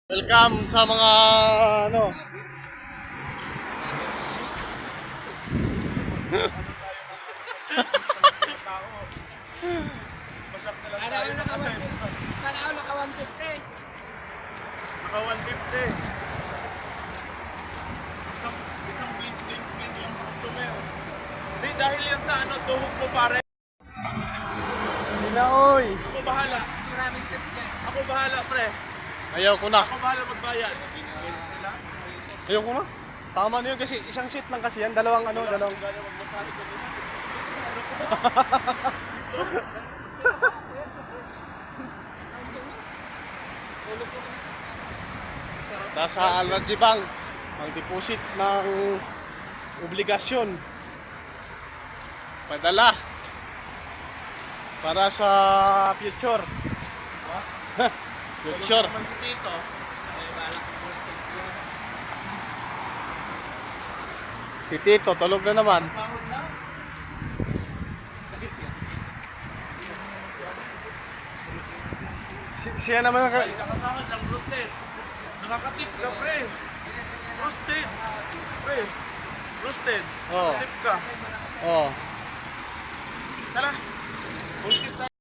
Welcome sa mga ano. Sana ako naka 150. Naka 150. Isang blink lang sa customer. Hindi, dahil yan sa ano, tuhog mo pare. Oy. Ako bahala. Mas maraming tip yan. Ako bahala, pre. Ayaw ko na. Ako bahala magbayad. Sila? Ayaw ko na. Tama na yun kasi isang seat lang kasi yan. Dalawang. Nasa Alraji Bank, ang deposit ng obligasyon. Padala. Para sa future. Future. Naman si Tito. Si Tito, tulog na naman. Siya naman Nakasama ng roasted. Nakakatip ka, pre. Roasted. Pre. Roasted. Oo. Nakatip ka. Oh. Tara. Bullshit tayo.